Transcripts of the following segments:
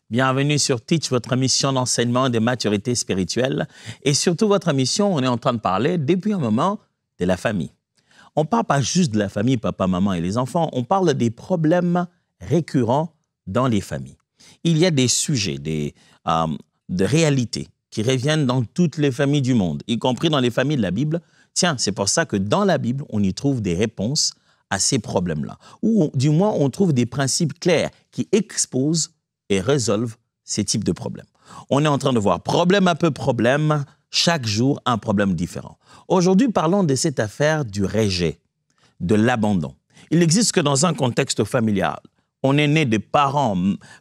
Bienvenue sur Teach, votre mission d'enseignement de maturité spirituelle. Et surtout, votre mission, on est en train de parler depuis un moment de la famille. On ne parle pas juste de la famille, papa, maman et les enfants. On parle des problèmes récurrents dans les familles. Il y a des sujets, de réalités qui reviennent dans toutes les familles du monde, y compris dans les familles de la Bible. Tiens, c'est pour ça que dans la Bible, on y trouve des réponses à ces problèmes-là. Ou du moins, on trouve des principes clairs qui exposent et résolvent ces types de problèmes. On est en train de voir problème après problème, chaque jour un problème différent. Aujourd'hui, parlons de cette affaire du rejet, de l'abandon. Il existe que dans un contexte familial, on est né de parents,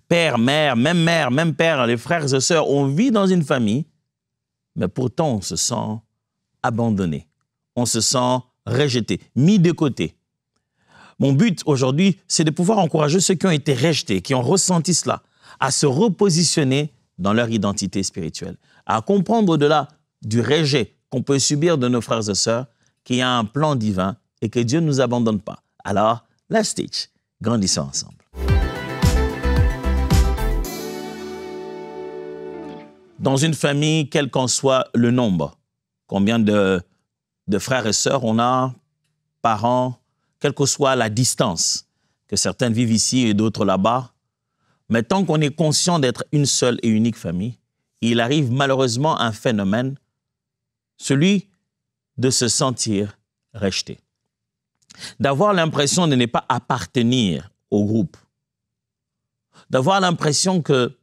père, même père, les frères et sœurs, on vit dans une famille, mais pourtant on se sent abandonné, on se sent rejeté, mis de côté. Mon but aujourd'hui, c'est de pouvoir encourager ceux qui ont été rejetés, qui ont ressenti cela, à se repositionner dans leur identité spirituelle, à comprendre au-delà du rejet qu'on peut subir de nos frères et sœurs, qu'il y a un plan divin et que Dieu ne nous abandonne pas. Alors, let's teach, grandissons ensemble. Dans une famille, quel qu'en soit le nombre, combien de frères et sœurs on a, parents, quelle que soit la distance, que certains vivent ici et d'autres là-bas, mais tant qu'on est conscient d'être une seule et unique famille, il arrive malheureusement un phénomène, celui de se sentir rejeté, d'avoir l'impression de ne pas appartenir au groupe, d'avoir l'impression que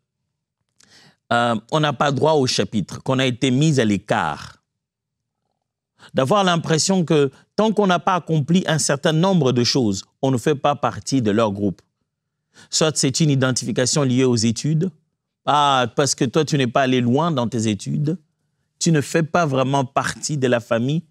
on n'a pas droit au chapitre, qu'on a été mis à l'écart, d'avoir l'impression que tant qu'on n'a pas accompli un certain nombre de choses, on ne fait pas partie de leur groupe. Soit c'est une identification liée aux études, parce que toi, tu n'es pas allé loin dans tes études, tu ne fais pas vraiment partie de la famille.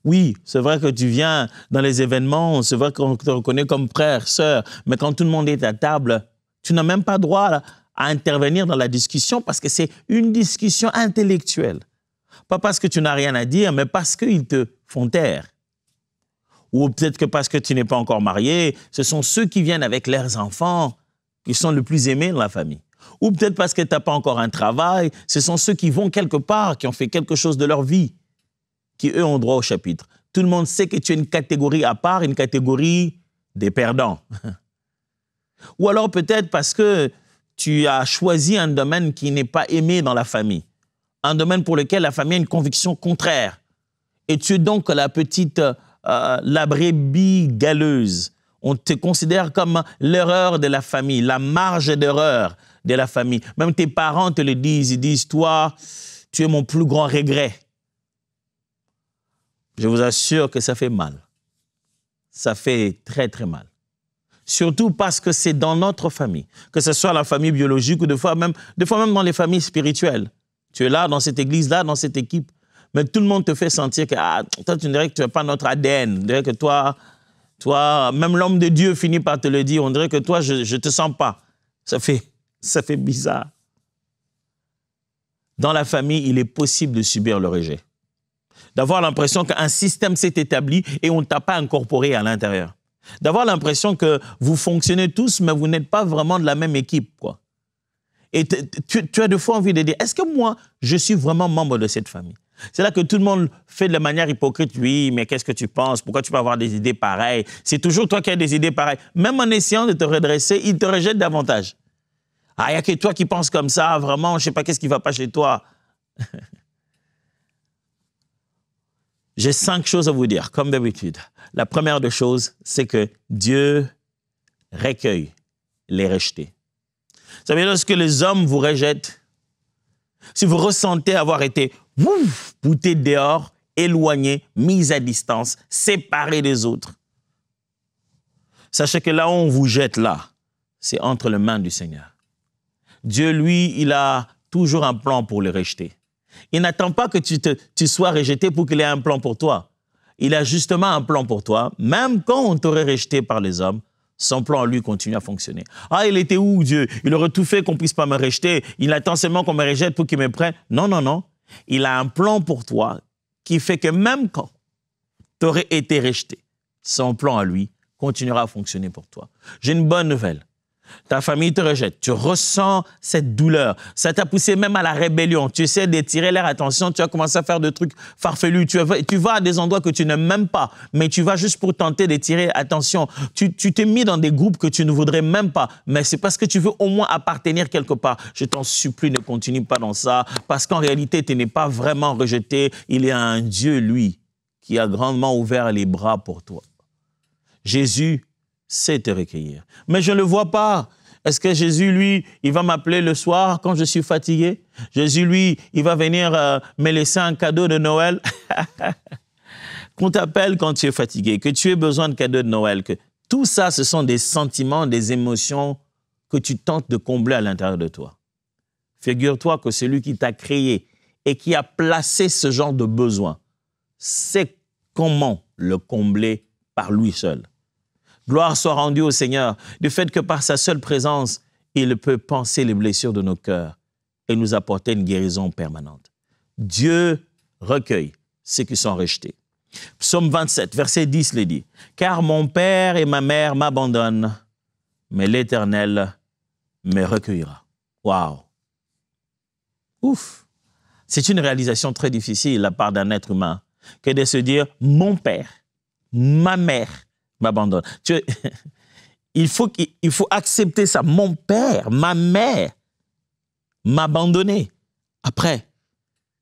Oui, c'est vrai que tu viens dans les événements, c'est vrai qu'on te reconnaît comme frère, sœur, mais quand tout le monde est à table, tu n'as même pas droit à intervenir dans la discussion parce que c'est une discussion intellectuelle. Pas parce que tu n'as rien à dire, mais parce qu'ils te font taire. Ou peut-être que parce que tu n'es pas encore marié, ce sont ceux qui viennent avec leurs enfants qui sont le plus aimés dans la famille. Ou peut-être parce que tu n'as pas encore un travail, ce sont ceux qui vont quelque part, qui ont fait quelque chose de leur vie, qui eux ont droit au chapitre. Tout le monde sait que tu es une catégorie à part, une catégorie des perdants. Ou alors peut-être parce que tu as choisi un domaine qui n'est pas aimé dans la famille, un domaine pour lequel la famille a une conviction contraire. Et tu es donc la petite... la brebis galeuse. On te considère comme l'erreur de la famille, la marge d'erreur de la famille. Même tes parents te le disent, ils disent, toi, tu es mon plus grand regret. Je vous assure que ça fait mal. Ça fait très, très mal. Surtout parce que c'est dans notre famille, que ce soit la famille biologique ou des fois même dans les familles spirituelles. Tu es là, dans cette église-là, dans cette équipe. Mais tout le monde te fait sentir que toi, tu dirais que tu n'as pas notre ADN. On dirait que toi, même l'homme de Dieu finit par te le dire. On dirait que toi, je ne te sens pas. Ça fait bizarre. Dans la famille, il est possible de subir le rejet. D'avoir l'impression qu'un système s'est établi et on ne t'a pas incorporé à l'intérieur. D'avoir l'impression que vous fonctionnez tous, mais vous n'êtes pas vraiment de la même équipe, quoi. Et tu as des fois envie de dire, est-ce que moi, je suis vraiment membre de cette famille? C'est là que tout le monde fait de la manière hypocrite. Oui, mais qu'est-ce que tu penses? Pourquoi tu peux avoir des idées pareilles? C'est toujours toi qui as des idées pareilles. Même en essayant de te redresser, ils te rejettent davantage. Il n'y a que toi qui penses comme ça, vraiment, je ne sais pas qu'est-ce qui ne va pas chez toi. J'ai 5 choses à vous dire, comme d'habitude. La première des choses, c'est que Dieu recueille les rejetés. Ça veut dire lorsque les hommes vous rejettent, si vous ressentez avoir été bouté dehors, éloigné, mis à distance, séparé des autres, sachez que là où on vous jette là, c'est entre les mains du Seigneur. Dieu, lui, il a toujours un plan pour les rejeter. Il n'attend pas que tu sois rejeté pour qu'il ait un plan pour toi. Il a justement un plan pour toi, même quand on t'aurait rejeté par les hommes, son plan, lui, continue à fonctionner. Il était où, Dieu? Il aurait tout fait qu'on ne puisse pas me rejeter. Il attend seulement qu'on me rejette pour qu'il me prenne. Non, non, non. Il a un plan pour toi qui fait que même quand tu aurais été rejeté, son plan à lui continuera à fonctionner pour toi. J'ai une bonne nouvelle. Ta famille te rejette. Tu ressens cette douleur. Ça t'a poussé même à la rébellion. Tu essaies d'étirer leur attention. Tu as commencé à faire des trucs farfelus. Tu vas à des endroits que tu n'aimes même pas, mais tu vas juste pour tenter d'étirer attention. Tu t'es mis dans des groupes que tu ne voudrais même pas, mais c'est parce que tu veux au moins appartenir quelque part. Je t'en supplie, ne continue pas dans ça, parce qu'en réalité, tu n'es pas vraiment rejeté. Il y a un Dieu, lui, qui a grandement ouvert les bras pour toi. Jésus sait te recueillir. Mais je ne le vois pas. Est-ce que Jésus, lui, il va m'appeler le soir quand je suis fatigué? Jésus, lui, il va venir me laisser un cadeau de Noël? Qu'on t'appelle quand tu es fatigué, que tu aies besoin de cadeaux de Noël, que tout ça, ce sont des sentiments, des émotions que tu tentes de combler à l'intérieur de toi. Figure-toi que celui qui t'a créé et qui a placé ce genre de besoin sait comment le combler par lui seul. Gloire soit rendue au Seigneur du fait que par sa seule présence, il peut panser les blessures de nos cœurs et nous apporter une guérison permanente. Dieu recueille ceux qui sont rejetés. Psaume 27, verset 10 le dit. « Car mon père et ma mère m'abandonnent, mais l'Éternel me recueillera. » Waouh! Ouf! C'est une réalisation très difficile de la part d'un être humain que de se dire « mon père, ma mère m'abandonne. » Il faut accepter ça. Mon père, ma mère m'a abandonné. Après,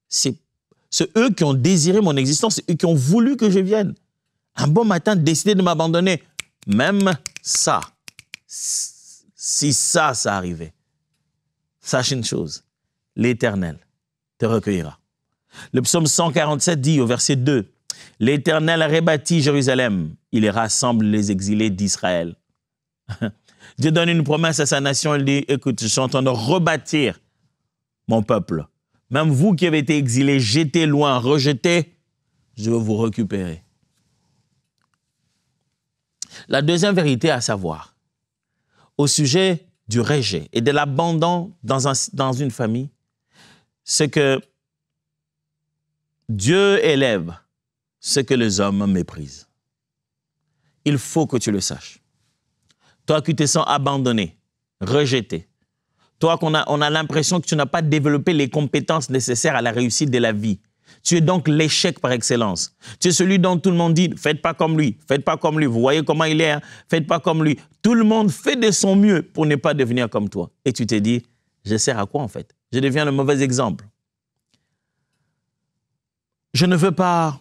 c'est eux qui ont désiré mon existence, c'est eux qui ont voulu que je vienne. Un bon matin, décider de m'abandonner. Même ça, si ça arrivait, sache une chose, l'Éternel te recueillera. Le psaume 147 dit au verset 2, « L'Éternel rebâtit Jérusalem, il rassemble les exilés d'Israël. » Dieu donne une promesse à sa nation, il dit, « Écoute, je suis en train de rebâtir mon peuple. Même vous qui avez été exilés, jetés loin, rejetés, je veux vous récupérer. » La deuxième vérité à savoir, au sujet du rejet et de l'abandon dans une famille, c'est que Dieu élève ce que les hommes méprisent. Il faut que tu le saches. Toi qui te sens abandonné, rejeté, toi qu'on a l'impression que tu n'as pas développé les compétences nécessaires à la réussite de la vie. Tu es donc l'échec par excellence. Tu es celui dont tout le monde dit « faites pas comme lui, faites pas comme lui, vous voyez comment il est, hein? Faites pas comme lui ». Tout le monde fait de son mieux pour ne pas devenir comme toi. Et tu te dis « je sers à quoi en fait? Je deviens le mauvais exemple. » Je ne veux pas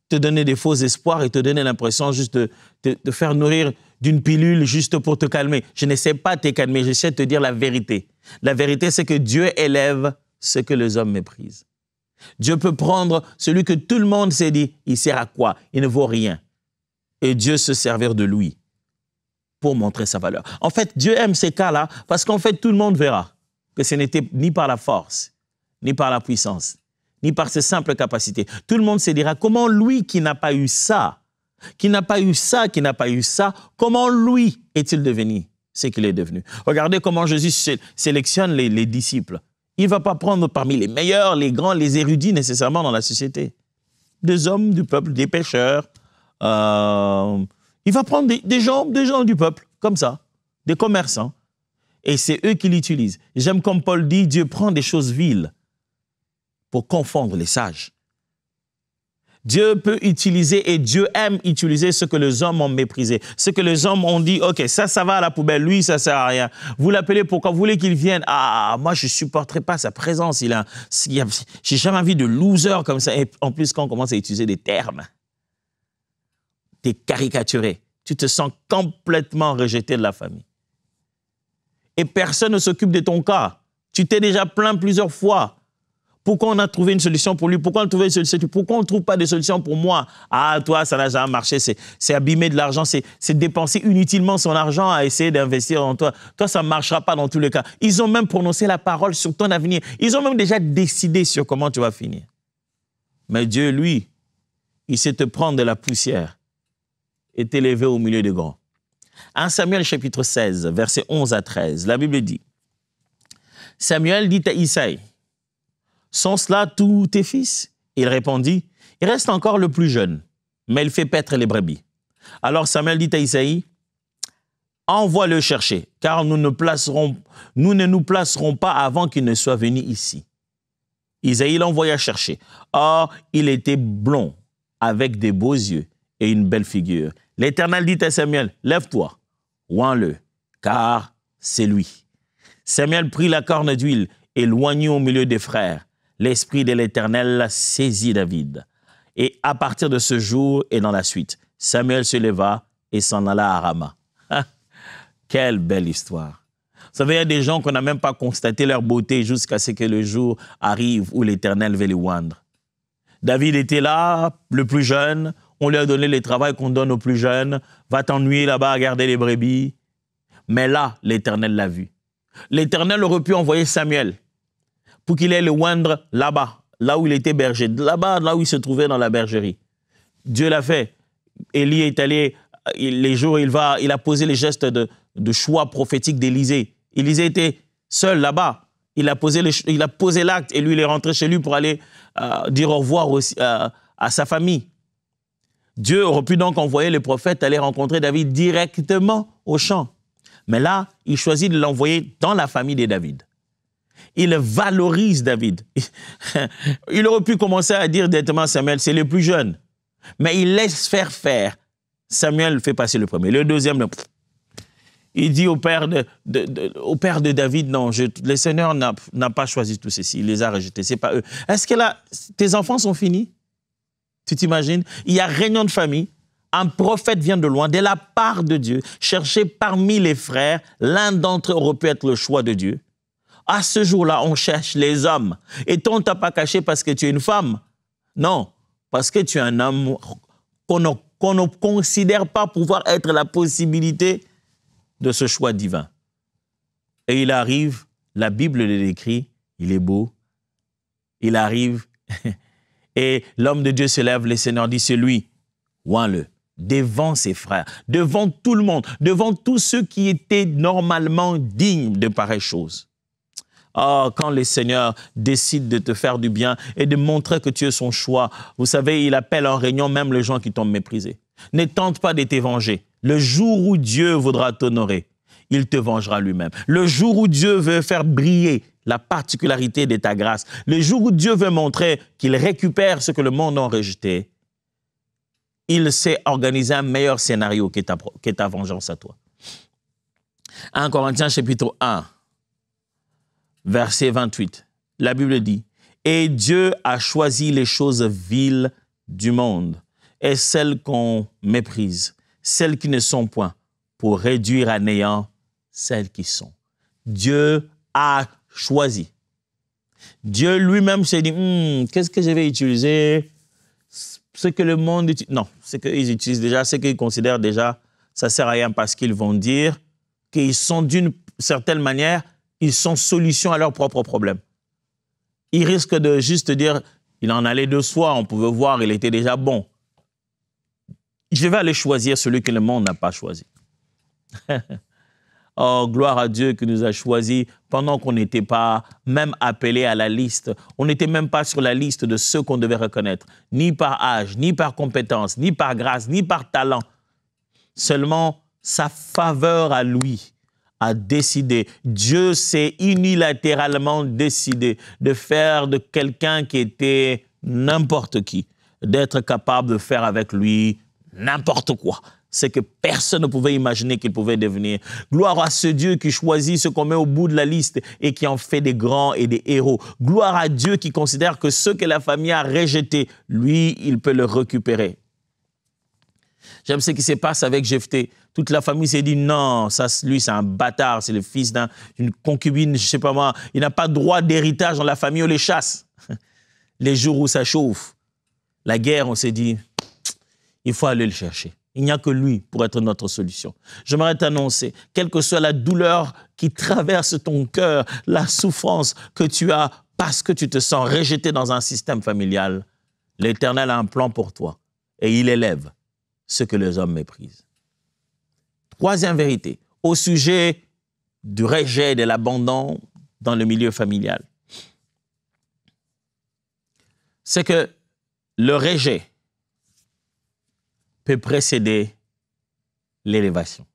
te donner des faux espoirs et te donner l'impression juste de te faire nourrir d'une pilule juste pour te calmer. Je n'essaie pas de te calmer, j'essaie de te dire la vérité. La vérité, c'est que Dieu élève ce que les hommes méprisent. Dieu peut prendre celui que tout le monde s'est dit, il sert à quoi? Il ne vaut rien. Et Dieu se servir de lui pour montrer sa valeur. En fait, Dieu aime ces cas-là parce qu'en fait, tout le monde verra que ce n'était ni par la force, ni par la puissance, ni par ses simples capacités. Tout le monde se dira, comment lui qui n'a pas eu ça, comment lui est-il devenu ce qu'il est devenu? Regardez comment Jésus sélectionne les disciples. Il ne va pas prendre parmi les meilleurs, les grands, les érudits nécessairement dans la société. Des hommes du peuple, des pêcheurs. Il va prendre des gens du peuple, comme ça, des commerçants. Et c'est eux qui l'utilisent. J'aime comme Paul dit, Dieu prend des choses viles pour confondre les sages. Dieu peut utiliser et Dieu aime utiliser ce que les hommes ont méprisé. Ce que les hommes ont dit, ok, ça va à la poubelle, lui, ça sert à rien. Vous l'appelez pourquoi? Vous voulez qu'il vienne? Ah, moi, je ne supporterai pas sa présence. J'ai jamais vu de loser comme ça. Et en plus, quand on commence à utiliser des termes, tu es caricaturé. Tu te sens complètement rejeté de la famille. Et personne ne s'occupe de ton cas. Tu t'es déjà plaint plusieurs fois. Pourquoi on a trouvé une solution pour lui? Pourquoi on a trouvé une solution? Pourquoi on ne trouve pas de solution pour moi? Ah, toi, ça n'a jamais marché. C'est abîmer de l'argent. C'est dépenser inutilement son argent à essayer d'investir en toi. Toi, ça ne marchera pas dans tous les cas. Ils ont même prononcé la parole sur ton avenir. Ils ont même déjà décidé sur comment tu vas finir. Mais Dieu, lui, il sait te prendre de la poussière et t'élever au milieu des grands. 1 Samuel chapitre 16, versets 11 à 13, la Bible dit, Samuel dit à Isaïe, sont cela tous tes fils? Il répondit, il reste encore le plus jeune, mais il fait paître les brebis. Alors Samuel dit à Isaïe, envoie-le chercher, car nous ne nous placerons pas avant qu'il ne soit venu ici. Isaïe l'envoya chercher. Or, il était blond, avec des beaux yeux et une belle figure. L'Éternel dit à Samuel, lève-toi, oins-le, car c'est lui. Samuel prit la corne d'huile et l'oignit au milieu des frères. L'Esprit de l'Éternel saisit David. Et à partir de ce jour et dans la suite, Samuel se leva et s'en alla à Rama. Quelle belle histoire. Vous savez, il y a des gens qu'on n'a même pas constaté leur beauté jusqu'à ce que le jour arrive où l'Éternel va les oindre. David était là, le plus jeune. On lui a donné le travail qu'on donne aux plus jeunes. Va t'ennuyer là-bas à garder les brebis. Mais là, l'Éternel l'a vu. L'Éternel aurait pu envoyer Samuel pour qu'il aille le oindre là-bas, là où il était berger, là-bas, là où il se trouvait dans la bergerie. Dieu l'a fait. Élie est allé, les jours où il a posé les gestes de choix prophétique d'Élisée. Élisée était seul là-bas. Il a posé l'acte et lui, il est rentré chez lui pour aller dire au revoir aussi, à sa famille. Dieu aurait pu donc envoyer le prophète aller rencontrer David directement au champ. Mais là, il choisit de l'envoyer dans la famille de David. Il valorise David. Il aurait pu commencer à dire directement à Samuel, c'est le plus jeune. Mais il laisse faire. Samuel fait passer le premier. Le deuxième, il dit au père de David, non, le Seigneur n'a pas choisi tout ceci, il les a rejetés, ce n'est pas eux. Est-ce que là, tes enfants sont finis? Tu t'imagines? Il y a réunion de famille, un prophète vient de loin, de la part de Dieu, cherché parmi les frères, l'un d'entre eux aurait pu être le choix de Dieu. À ce jour-là, on cherche les hommes. Et toi, on ne t'a pas caché parce que tu es une femme. Non, parce que tu es un homme qu'on ne considère pas pouvoir être la possibilité de ce choix divin. Et il arrive, la Bible le décrit, il est beau, il arrive, et l'homme de Dieu se lève, le Seigneur dit, c'est lui, oins-le, devant ses frères, devant tout le monde, devant tous ceux qui étaient normalement dignes de pareilles choses. Oh, quand le Seigneur décide de te faire du bien et de montrer que tu es son choix, vous savez, il appelle en réunion même les gens qui t'ont méprisé. Ne tente pas de te venger. Le jour où Dieu voudra t'honorer, il te vengera lui-même. Le jour où Dieu veut faire briller la particularité de ta grâce, le jour où Dieu veut montrer qu'il récupère ce que le monde a rejeté, il sait organiser un meilleur scénario que ta vengeance à toi. 1 Corinthiens chapitre 1, verset 28, la Bible dit, « Et Dieu a choisi les choses viles du monde et celles qu'on méprise, celles qui ne sont point, pour réduire à néant celles qui sont. » Dieu a choisi. Dieu lui-même s'est dit, qu'est-ce que je vais utiliser? Ce que le monde utilise. Non, ce qu'ils utilisent déjà, ce qu'ils considèrent déjà, ça ne sert à rien parce qu'ils vont dire qu'ils sont d'une certaine manière, ils sont solution à leurs propres problèmes. Ils risquent de juste dire, il en allait de soi, on pouvait voir, il était déjà bon. Je vais aller choisir celui que le monde n'a pas choisi. Oh, gloire à Dieu qui nous a choisis pendant qu'on n'était pas même appelé à la liste. On n'était même pas sur la liste de ceux qu'on devait reconnaître, ni par âge, ni par compétence, ni par grâce, ni par talent. Seulement, sa faveur à lui a décidé. Dieu s'est unilatéralement décidé de faire de quelqu'un qui était n'importe qui, d'être capable de faire avec lui n'importe quoi. C'est que personne ne pouvait imaginer qu'il pouvait devenir. Gloire à ce Dieu qui choisit ce qu'on met au bout de la liste et qui en fait des grands et des héros. Gloire à Dieu qui considère que ceux que la famille a rejetés, lui, il peut le récupérer. J'aime ce qui se passe avec Jephthé. Toute la famille s'est dit non, ça, lui c'est un bâtard, c'est le fils d'une concubine, je ne sais pas moi. Il n'a pas droit d'héritage dans la famille, on les chasse. Les jours où ça chauffe, la guerre, on s'est dit, il faut aller le chercher. Il n'y a que lui pour être notre solution. J'aimerais t'annoncer, quelle que soit la douleur qui traverse ton cœur, la souffrance que tu as parce que tu te sens rejeté dans un système familial, l'Éternel a un plan pour toi et il élève ce que les hommes méprisent. Troisième vérité, au sujet du rejet et de l'abandon dans le milieu familial, c'est que le rejet peut précéder l'élévation.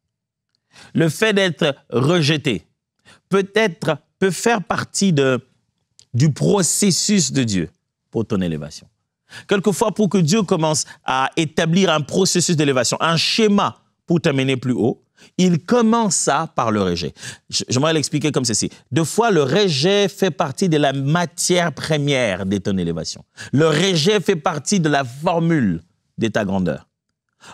Le fait d'être rejeté peut faire partie du processus de Dieu pour ton élévation. Quelquefois, pour que Dieu commence à établir un processus d'élévation, un schéma pour t'amener plus haut, il commence ça par le rejet. J'aimerais l'expliquer comme ceci. Deux fois, le rejet fait partie de la matière première de ton élévation. Le rejet fait partie de la formule de ta grandeur.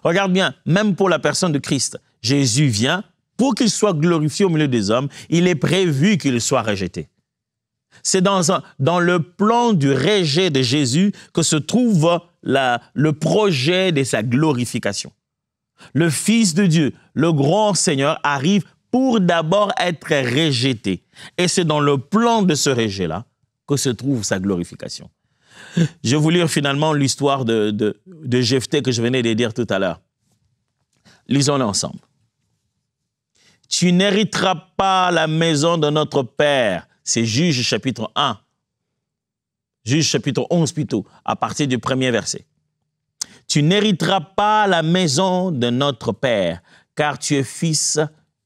Regarde bien, même pour la personne de Christ, Jésus vient, pour qu'il soit glorifié au milieu des hommes, il est prévu qu'il soit rejeté. C'est dans le plan du rejet de Jésus que se trouve le projet de sa glorification. Le Fils de Dieu, le grand Seigneur, arrive pour d'abord être rejeté. Et c'est dans le plan de ce rejet-là que se trouve sa glorification. Je vais vous lire finalement l'histoire de Jephthé que je venais de dire tout à l'heure. Lisons-la ensemble. « Tu n'hériteras pas la maison de notre Père. » C'est Juges chapitre 1. Juges chapitre 11 plutôt, à partir du premier verset. « Tu n'hériteras pas la maison de notre Père, car tu es fils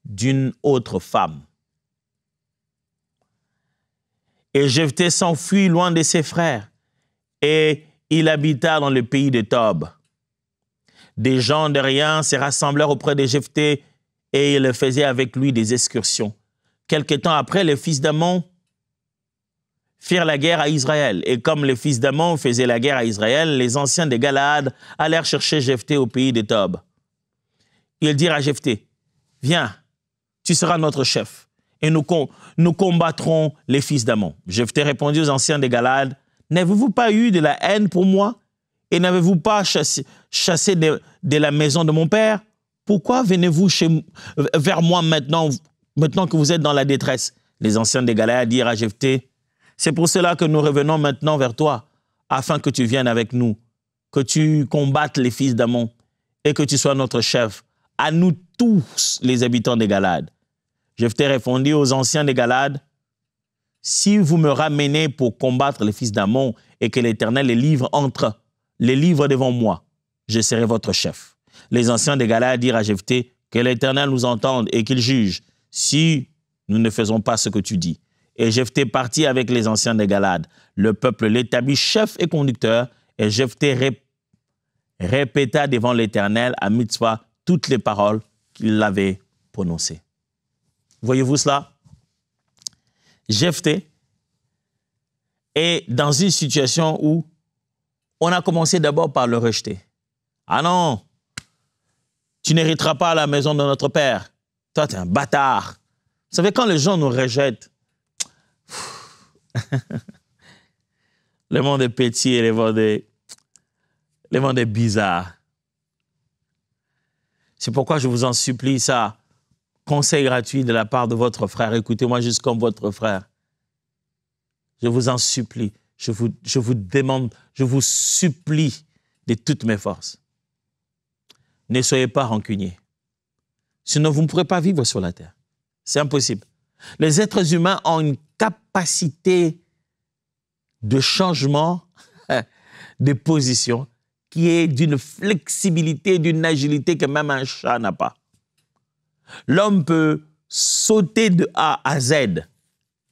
d'une autre femme. » Et Jephthé s'enfuit loin de ses frères, et il habita dans le pays de Tob. Des gens de rien se rassemblèrent auprès de Jephthé, et ils faisaient avec lui des excursions. Quelque temps après, les fils d'Ammon firent la guerre à Israël. Et comme les fils d'Ammon faisaient la guerre à Israël, les anciens de Galaad allèrent chercher Jephthé au pays de Tob. Ils dirent à Jephthé, « Viens, tu seras notre chef, et nous combattrons les fils d'Ammon. » Jephthé répondit aux anciens de Galaad, « N'avez-vous pas eu de la haine pour moi, et n'avez-vous pas chassé de la maison de mon père? Pourquoi venez-vous vers moi maintenant que vous êtes dans la détresse? » Les anciens de Galaad dirent à Jephthé, « C'est pour cela que nous revenons maintenant vers toi, afin que tu viennes avec nous, que tu combattes les fils d'Ammon et que tu sois notre chef, à nous tous les habitants de Galaad. » Jephthé répondit aux anciens de Galaad, « Si vous me ramenez pour combattre les fils d'Ammon et que l'Éternel les livre devant moi, je serai votre chef. » Les anciens de Galaad dirent à Jephthé, « Que l'Éternel nous entende et qu'il juge, si nous ne faisons pas ce que tu dis. » Et Jephthé partit avec les anciens de Galaad. Le peuple l'établit chef et conducteur, et Jephthé répéta devant l'Éternel à Mitzpah toutes les paroles qu'il avait prononcées. Voyez-vous cela? Jephthé est dans une situation où on a commencé d'abord par le rejeter. « Ah non, tu n'hériteras pas la maison de notre père. Toi, tu es un bâtard. » Vous savez, quand les gens nous rejettent, le monde est petit et le monde est bizarre. C'est pourquoi je vous en supplie ça. Conseil gratuit de la part de votre frère. Écoutez-moi juste comme votre frère. Je vous en supplie. Je vous demande, je vous supplie de toutes mes forces. Ne soyez pas rancuniers. Sinon, vous ne pourrez pas vivre sur la terre. C'est impossible. Les êtres humains ont une capacité de changement de position qui est d'une flexibilité, d'une agilité que même un chat n'a pas. L'homme peut sauter de A à Z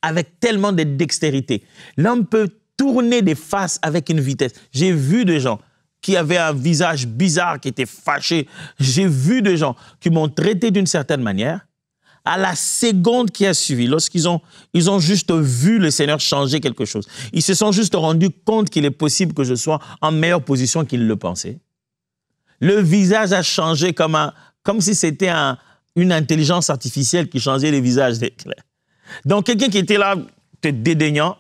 avec tellement de dextérité. L'homme peut tourner des faces avec une vitesse. J'ai vu des gens qui avaient un visage bizarre, qui étaient fâchés. J'ai vu des gens qui m'ont traité d'une certaine manière. À la seconde qui a suivi, lorsqu'ils ont juste vu le Seigneur changer quelque chose, ils se sont juste rendus compte qu'il est possible que je sois en meilleure position qu'ils le pensaient. Le visage a changé comme si c'était une intelligence artificielle qui changeait les visages. Donc, quelqu'un qui était là, te dédaignant,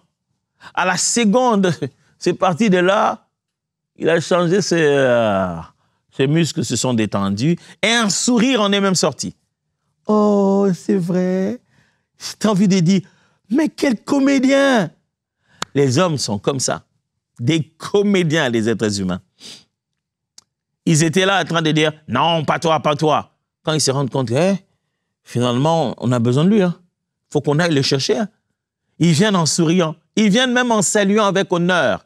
à la seconde, c'est parti de là, il a changé, ses muscles se sont détendus et un sourire en est même sorti. Oh, c'est vrai. J'ai envie de dire, mais quel comédien! Les hommes sont comme ça, des comédiens, les êtres humains. Ils étaient là en train de dire, non, pas toi, pas toi. Quand ils se rendent compte, finalement, on a besoin de lui. Il faut qu'on aille le chercher. Ils viennent en souriant. Ils viennent même en saluant avec honneur.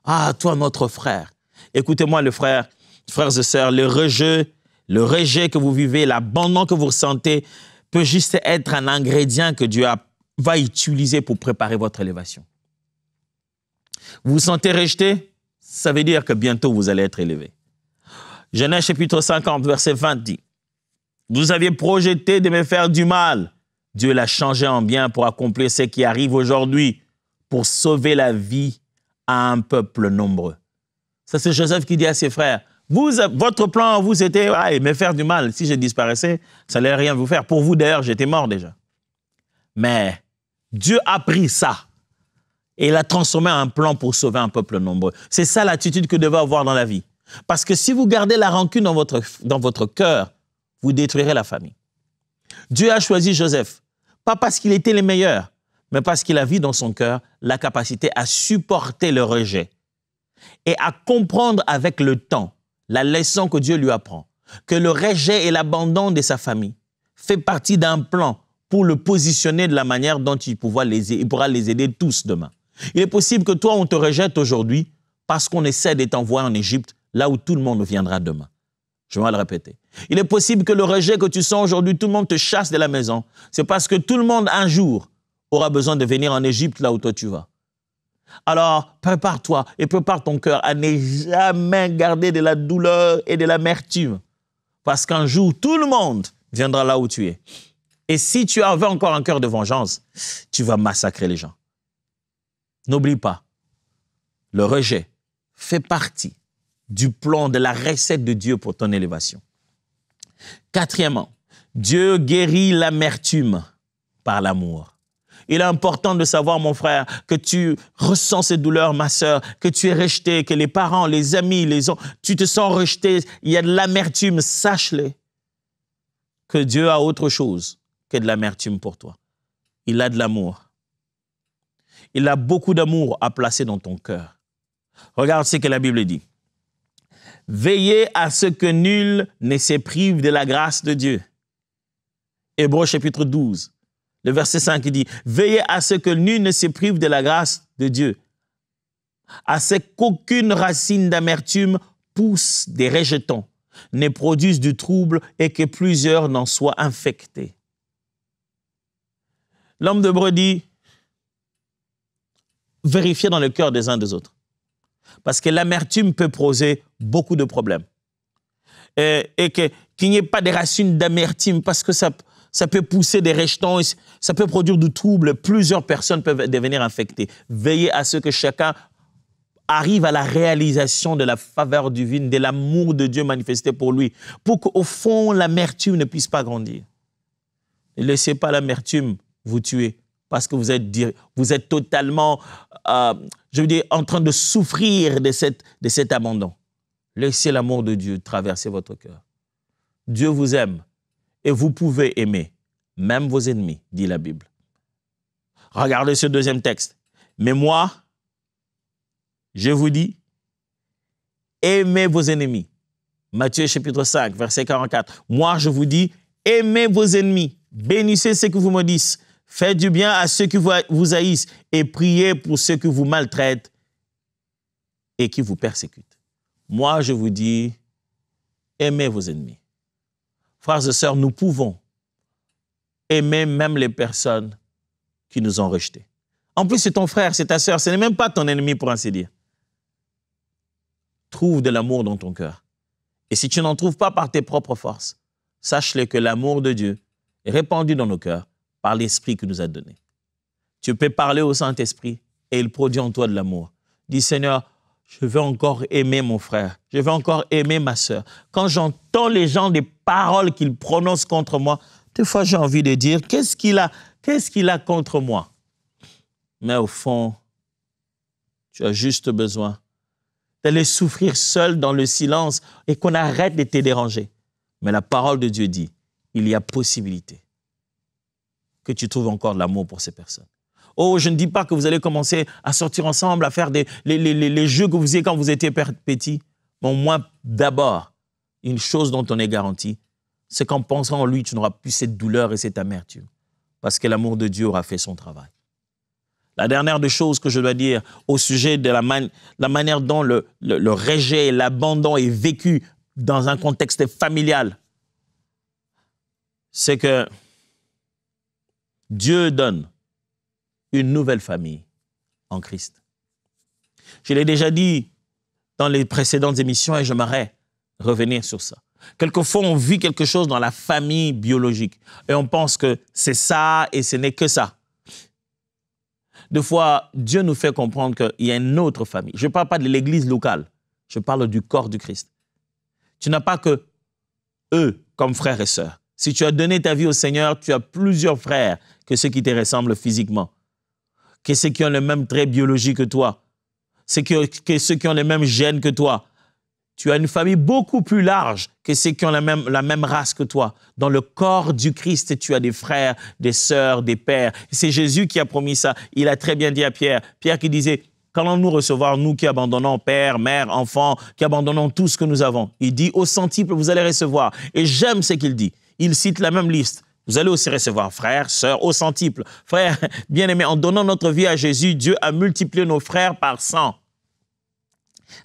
Ah, toi, notre frère. Écoutez-moi, les frères et sœurs, le rejet Le rejet que vous vivez, l'abandon que vous ressentez peut juste être un ingrédient que Dieu va utiliser pour préparer votre élévation. Vous vous sentez rejeté? Ça veut dire que bientôt vous allez être élevé. Genèse chapitre 50, verset 20 dit, « Vous aviez projeté de me faire du mal. Dieu l'a changé en bien pour accomplir ce qui arrive aujourd'hui, pour sauver la vie à un peuple nombreux. » Ça, c'est Joseph qui dit à ses frères, « Votre plan, vous, c'était me faire du mal. Si je disparaissais, ça n'allait rien vous faire. Pour vous, d'ailleurs, j'étais mort déjà. » Mais Dieu a pris ça et l'a transformé en un plan pour sauver un peuple nombreux. C'est ça l'attitude que vous devez avoir dans la vie. Parce que si vous gardez la rancune dans votre cœur, vous détruirez la famille. Dieu a choisi Joseph, pas parce qu'il était le meilleur, mais parce qu'il a vu dans son cœur la capacité à supporter le rejet et à comprendre avec le temps la leçon que Dieu lui apprend, que le rejet et l'abandon de sa famille fait partie d'un plan pour le positionner de la manière dont il pourra les aider tous demain. Il est possible que toi, on te rejette aujourd'hui parce qu'on essaie de t'envoyer en Égypte, là où tout le monde viendra demain. Je vais le répéter. Il est possible que le rejet que tu sens aujourd'hui, tout le monde te chasse de la maison. C'est parce que tout le monde, un jour, aura besoin de venir en Égypte, là où toi tu vas. Alors, prépare-toi et prépare ton cœur à ne jamais garder de la douleur et de l'amertume. Parce qu'un jour, tout le monde viendra là où tu es. Et si tu avais encore un cœur de vengeance, tu vas massacrer les gens. N'oublie pas, le rejet fait partie du plan de la recette de Dieu pour ton élévation. Quatrièmement, Dieu guérit l'amertume par l'amour. Il est important de savoir, mon frère, que tu ressens ces douleurs, ma sœur, que tu es rejeté, que les parents, les amis, tu te sens rejeté, il y a de l'amertume, sache-le, que Dieu a autre chose que de l'amertume pour toi. Il a de l'amour. Il a beaucoup d'amour à placer dans ton cœur. Regarde ce que la Bible dit. Veillez à ce que nul ne se prive de la grâce de Dieu. Hébreux chapitre 12, le verset 5 dit, veillez à ce que nul ne se prive de la grâce de Dieu, à ce qu'aucune racine d'amertume pousse des rejetons, ne produise du trouble et que plusieurs n'en soient infectés. L'homme d'Hébreux dit, vérifiez dans le cœur des uns des autres. Parce que l'amertume peut poser beaucoup de problèmes. Et qu'il n'y ait pas de racines d'amertume, parce que ça peut pousser des rejetons, ça peut produire du trouble, plusieurs personnes peuvent devenir infectées. Veillez à ce que chacun arrive à la réalisation de la faveur divine, de l'amour de Dieu manifesté pour lui, pour qu'au fond, l'amertume ne puisse pas grandir. Ne laissez pas l'amertume vous tuer, parce que vous êtes totalement, en train de souffrir de cet abandon. Laissez l'amour de Dieu traverser votre cœur. Dieu vous aime et vous pouvez aimer, même vos ennemis, dit la Bible. Regardez ce deuxième texte. Mais moi, je vous dis, aimez vos ennemis. Matthieu chapitre 5, verset 44. Moi, je vous dis, aimez vos ennemis, bénissez ceux qui vous maudissent, faites du bien à ceux qui vous haïssent et priez pour ceux qui vous maltraitent et qui vous persécutent. Moi, je vous dis, aimez vos ennemis. Frères et sœurs, nous pouvons aimer même les personnes qui nous ont rejetés. En plus, c'est ton frère, c'est ta sœur, ce n'est même pas ton ennemi pour ainsi dire. Trouve de l'amour dans ton cœur. Et si tu n'en trouves pas par tes propres forces, sache-le que l'amour de Dieu est répandu dans nos cœurs par l'Esprit qu'il nous a donné. Tu peux parler au Saint-Esprit et il produit en toi de l'amour. Dis, Seigneur, je veux encore aimer mon frère, je veux encore aimer ma sœur. Quand j'entends les gens, des paroles qu'ils prononcent contre moi, des fois j'ai envie de dire, qu'est-ce qu'il a contre moi? Mais au fond, tu as juste besoin d'aller souffrir seul dans le silence et qu'on arrête de te déranger. Mais la parole de Dieu dit, il y a possibilité que tu trouves encore de l'amour pour ces personnes. Oh, je ne dis pas que vous allez commencer à sortir ensemble, à faire les jeux que vous faisiez quand vous étiez petit. Mais au moins, d'abord, une chose dont on est garanti, c'est qu'en pensant en lui, tu n'auras plus cette douleur et cette amertume. Parce que l'amour de Dieu aura fait son travail. La dernière des choses que je dois dire au sujet de la manière dont le rejet et l'abandon est vécu dans un contexte familial, c'est que Dieu donne une nouvelle famille en Christ. Je l'ai déjà dit dans les précédentes émissions et j'aimerais revenir sur ça. Quelquefois, on vit quelque chose dans la famille biologique et on pense que c'est ça et ce n'est que ça. Des fois, Dieu nous fait comprendre qu'il y a une autre famille. Je ne parle pas de l'église locale, je parle du corps du Christ. Tu n'as pas que eux comme frères et sœurs. Si tu as donné ta vie au Seigneur, tu as plusieurs frères que ceux qui te ressemblent physiquement, que ceux qui ont le même trait biologique que toi, que ceux qui ont les mêmes gènes que toi. Tu as une famille beaucoup plus large que ceux qui ont la même race que toi. Dans le corps du Christ, tu as des frères, des sœurs, des pères. C'est Jésus qui a promis ça. Il a très bien dit à Pierre. Pierre qui disait, qu'allons-nous recevoir, nous qui abandonnons père, mère, enfant, qui abandonnons tout ce que nous avons? Il dit, au centuple, vous allez recevoir. Et j'aime ce qu'il dit. Il cite la même liste. Vous allez aussi recevoir frères, sœurs, au centuple. Frères, bien-aimés, en donnant notre vie à Jésus, Dieu a multiplié nos frères par 100.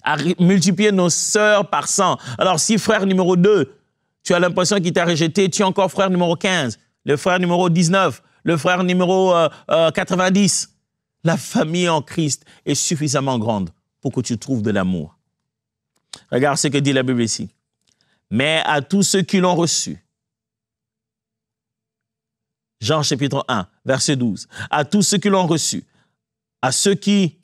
A multiplié nos sœurs par 100. Alors, si frère numéro 2, tu as l'impression qu'il t'a rejeté, tu es encore frère numéro 15, le frère numéro 19, le frère numéro 90. La famille en Christ est suffisamment grande pour que tu trouves de l'amour. Regarde ce que dit la Bible ici. Mais à tous ceux qui l'ont reçu, Jean chapitre 1, verset 12, à tous ceux qui l'ont reçu, à ceux qui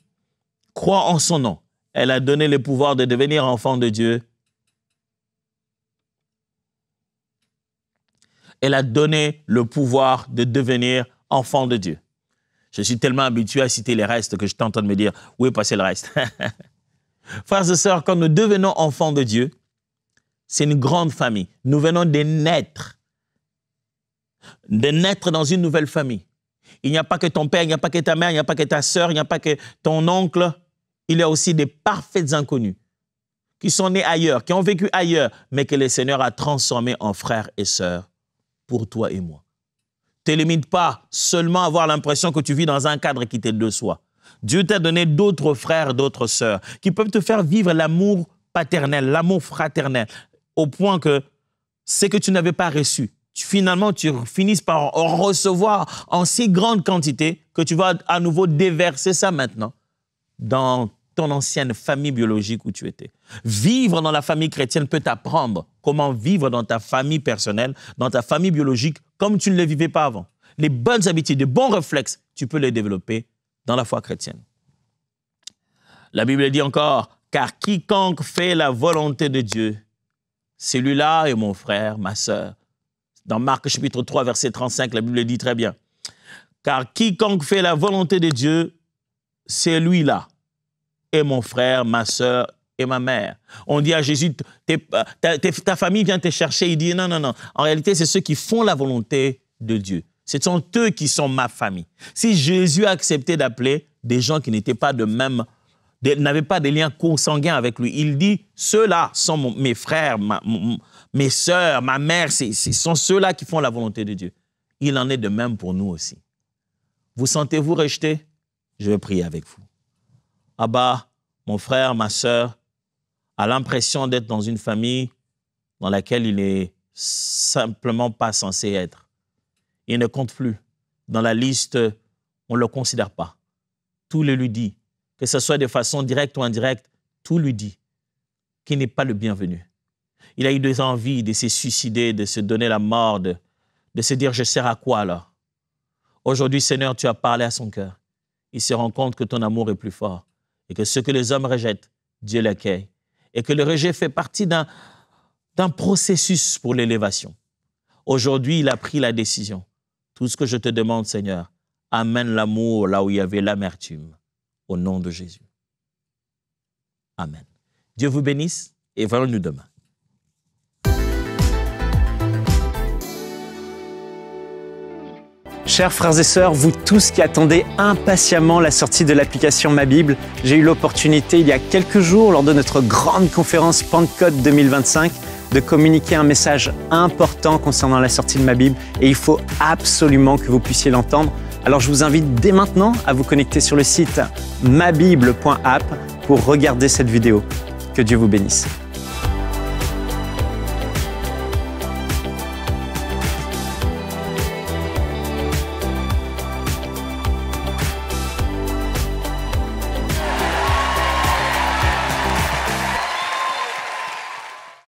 croient en son nom, elle a donné le pouvoir de devenir enfant de Dieu. Elle a donné le pouvoir de devenir enfant de Dieu. Je suis tellement habitué à citer les restes que je t'entends me dire, où est passé le reste? Frères et sœurs, quand nous devenons enfants de Dieu, c'est une grande famille. Nous venons de naître dans une nouvelle famille. Il n'y a pas que ton père, il n'y a pas que ta mère, il n'y a pas que ta sœur, il n'y a pas que ton oncle. Il y a aussi des parfaits inconnus qui sont nés ailleurs, qui ont vécu ailleurs, mais que le Seigneur a transformés en frères et sœurs pour toi et moi. Ne te limite pas seulement à avoir l'impression que tu vis dans un cadre qui t'est de soi. Dieu t'a donné d'autres frères, d'autres sœurs qui peuvent te faire vivre l'amour paternel, l'amour fraternel, au point que ce que tu n'avais pas reçu, finalement, tu finisses par en recevoir en si grande quantité que tu vas à nouveau déverser ça maintenant dans ton ancienne famille biologique où tu étais. Vivre dans la famille chrétienne peut t'apprendre comment vivre dans ta famille personnelle, dans ta famille biologique, comme tu ne le vivais pas avant. Les bonnes habitudes, les bons réflexes, tu peux les développer dans la foi chrétienne. La Bible dit encore, « Car quiconque fait la volonté de Dieu, celui-là est mon frère, ma sœur. » Dans Marc chapitre 3, verset 35, la Bible dit très bien, « Car quiconque fait la volonté de Dieu, c'est lui-là, et mon frère, ma sœur et ma mère. » On dit à Jésus, ta famille vient te chercher. Il dit, non, non, non. En réalité, c'est ceux qui font la volonté de Dieu. Ce sont eux qui sont ma famille. Si Jésus a accepté d'appeler des gens qui n'étaient pas de même, n'avaient pas de liens consanguins avec lui, il dit, ceux-là sont mes frères, mes sœurs, ma mère, ce sont ceux-là qui font la volonté de Dieu. Il en est de même pour nous aussi. Vous sentez-vous rejeté? Je vais prier avec vous. Abba, mon frère, ma sœur, a l'impression d'être dans une famille dans laquelle il n'est simplement pas censé être. Il ne compte plus. Dans la liste, on ne le considère pas. Tout le lui dit, que ce soit de façon directe ou indirecte, tout lui dit qu'il n'est pas le bienvenu. Il a eu des envies de se suicider, de se donner la mort, de se dire « je sers à quoi alors ?» Aujourd'hui, Seigneur, tu as parlé à son cœur. Il se rend compte que ton amour est plus fort et que ce que les hommes rejettent, Dieu l'accueille. Et que le rejet fait partie d'un processus pour l'élévation. Aujourd'hui, il a pris la décision. Tout ce que je te demande, Seigneur, amène l'amour là où il y avait l'amertume. Au nom de Jésus. Amen. Dieu vous bénisse et voyons-nous demain. Chers frères et sœurs, vous tous qui attendez impatiemment la sortie de l'application Ma Bible, j'ai eu l'opportunité il y a quelques jours, lors de notre grande conférence Pentecôte 2025, de communiquer un message important concernant la sortie de Ma Bible et il faut absolument que vous puissiez l'entendre. Alors je vous invite dès maintenant à vous connecter sur le site mabible.app pour regarder cette vidéo. Que Dieu vous bénisse.